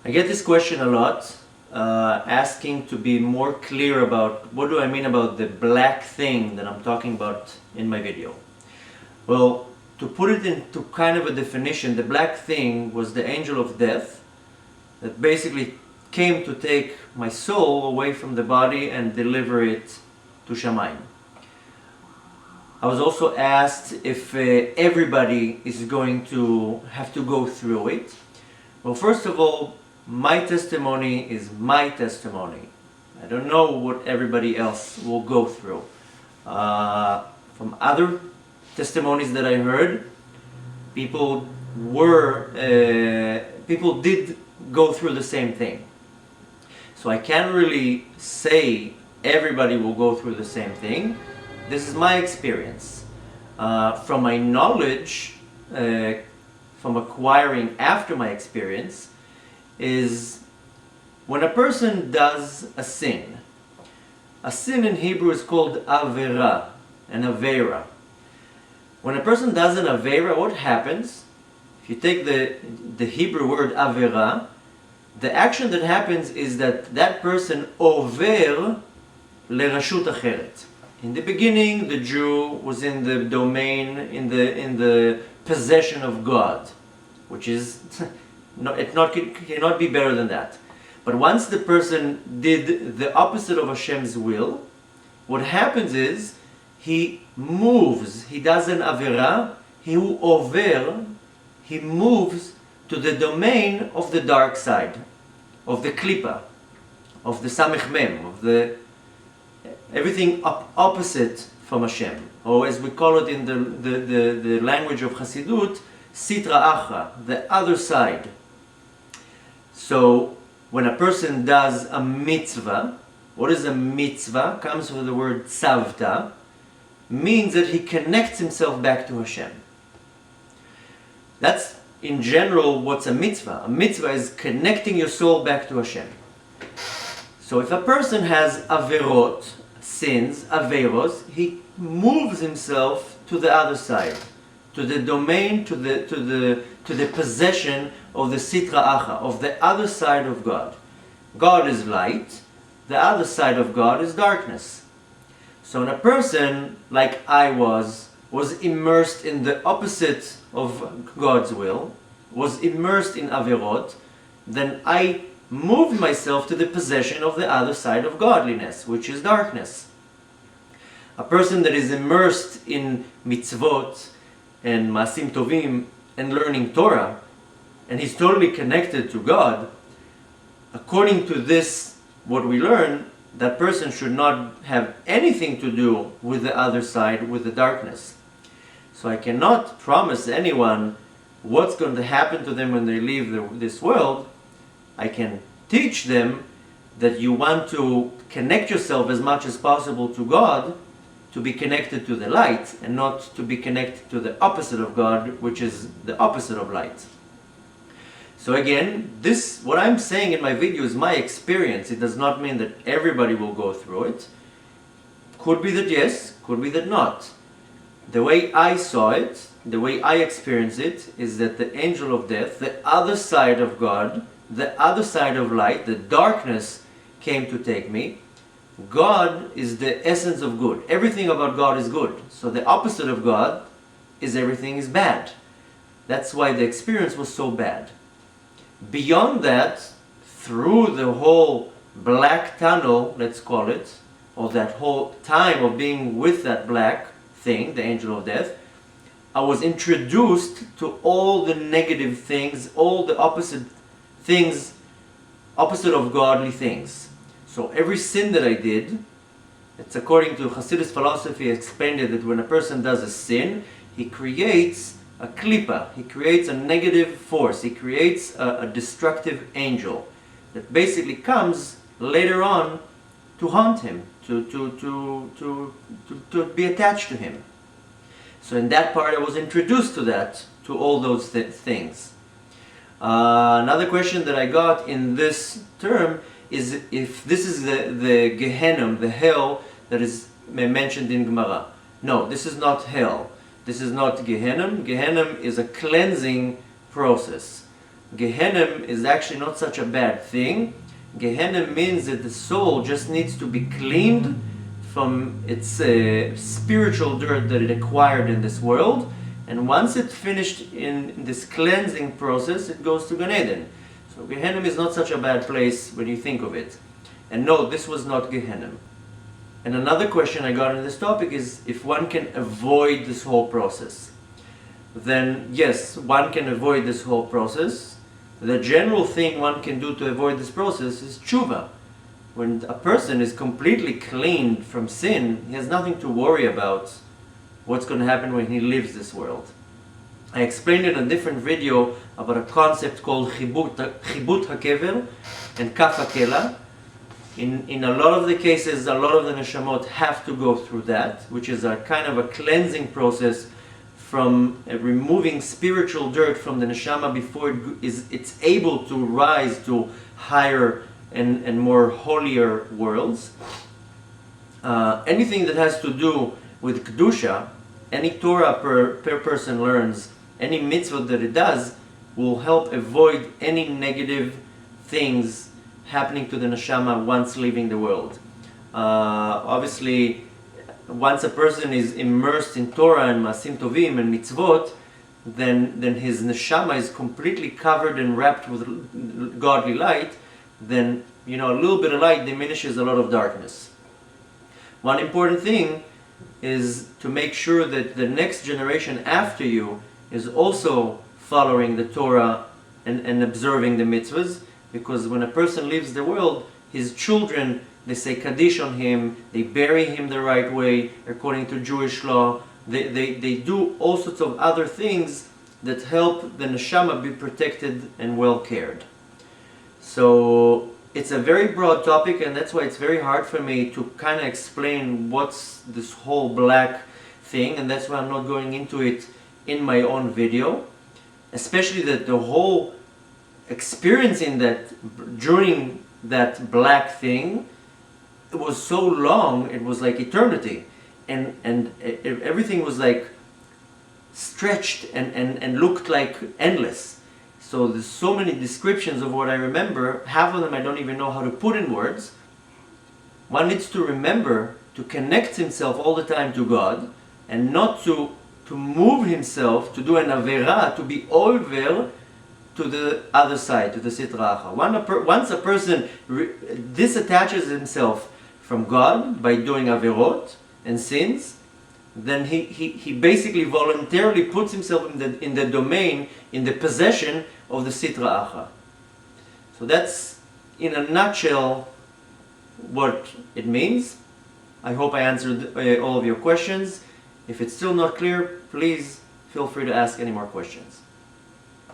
I get this question a lot, asking to be more clear about what do I mean about the black thing that I'm talking about in my video. Well, to put it into kind of a definition, the black thing was the angel of death that basically came to take my soul away from the body and deliver it to Shamayim. I was also asked if everybody is going to have to go through it. Well, first of all, my testimony is my testimony. I don't know what everybody else will go through. From other testimonies that I heard, people did go through the same thing. So I can't really say everybody will go through the same thing. This is my experience. From my knowledge, from acquiring after my experience, is when a person does a sin in Hebrew is called avera, an avera. When a person does an avera, what happens? If you take the Hebrew word avera, the action that happens is that person over lerashut acheret. In the beginning, the Jew was in the domain, in the possession of God, which is cannot be better than that. But once the person did the opposite of Hashem's will, what happens is he moves. He does an avera. He moves to the domain of the dark side, of the klipa, of the samech mem, of the everything opposite from Hashem, or as we call it in the language of Hasidut, sitra achra, the other side. So when a person does a mitzvah, what is a mitzvah? Comes from the word tzavta, means that he connects himself back to Hashem. That's in general what's a mitzvah. A mitzvah is connecting your soul back to Hashem. So if a person has averot, sins, averos, he moves himself to the other side, to the domain, to the possession of the sitra acha, of the other side of God. God is light, the other side of God is darkness. So when a person, like I was immersed in the opposite of God's will, was immersed in averot, then I moved myself to the possession of the other side of godliness, which is darkness. A person that is immersed in mitzvot and maasim tovim and learning Torah, and he's totally connected to God, according to this, what we learn, that person should not have anything to do with the other side, with the darkness. So I cannot promise anyone what's going to happen to them when they leave this world. I can teach them that you want to connect yourself as much as possible to God, to be connected to the light, and not to be connected to the opposite of God, which is the opposite of light. So again, what I'm saying in my video is my experience. It does not mean that everybody will go through it. Could be that yes, could be that not. The way I saw it, the way I experienced it, is that the angel of death, the other side of God, the other side of light, the darkness came to take me. God is the essence of good. Everything about God is good. So the opposite of God is everything is bad. That's why the experience was so bad. Beyond that, through the whole black tunnel, let's call it, or that whole time of being with that black thing, the angel of death, I was introduced to all the negative things, all the opposite things, opposite of godly things. So every sin that I did, it's according to Hasidus philosophy, explained it that when a person does a sin, he creates a klipa, he creates a negative force, he creates a destructive angel that basically comes later on to haunt him, to be attached to him. So in that part I was introduced to that, to all those things. Another question that I got in this term is if this is the Gehenom, the hell that is mentioned in Gemara. No, this is not hell. This is not Gehenom. Gehenom is a cleansing process. Gehenom is actually not such a bad thing. Gehenom means that the soul just needs to be cleaned from its spiritual dirt that it acquired in this world, and once it's finished in this cleansing process, it goes to Gan Eden. So Gehenom is not such a bad place when you think of it. And no, this was not Gehenom. And another question I got on this topic is if one can avoid this whole process. Then yes, one can avoid this whole process. The general thing one can do to avoid this process is tshuva. When a person is completely cleaned from sin, he has nothing to worry about what's going to happen when he leaves this world. I explained in a different video about a concept called chibut hakever and kaf hakela. In a lot of the cases, a lot of the neshamot have to go through that, which is a kind of a cleansing process from removing spiritual dirt from the neshama before it's able to rise to higher and more holier worlds. Anything that has to do with kedusha, any Torah per person learns, any mitzvah that it does, will help avoid any negative things happening to the neshama once leaving the world. Obviously, once a person is immersed in Torah and masim tovim and mitzvot, then his neshama is completely covered and wrapped with godly light. Then a little bit of light diminishes a lot of darkness. One important thing is to make sure that the next generation after you is also following the Torah and observing the mitzvahs, because when a person leaves the world, his children, they say Kaddish on him, they bury him the right way according to Jewish law, they do all sorts of other things that help the neshama be protected and well cared. So it's a very broad topic, and that's why it's very hard for me to kind of explain what's this whole black thing, and that's why I'm not going into it in my own video. Especially that the whole experience in that, during that black thing, it was so long, it was like eternity. And everything was like stretched and looked like endless. So there's so many descriptions of what I remember, half of them I don't even know how to put in words. One needs to remember to connect himself all the time to God, and not to move himself, to do an avera, to be over to the other side, to the sitra achra. Once a person disattaches himself from God by doing averot and sins, then he basically voluntarily puts himself in the domain, in the possession of the sitra achra. So that's, in a nutshell, what it means. I hope I answered all of your questions. If it's still not clear, please feel free to ask any more questions.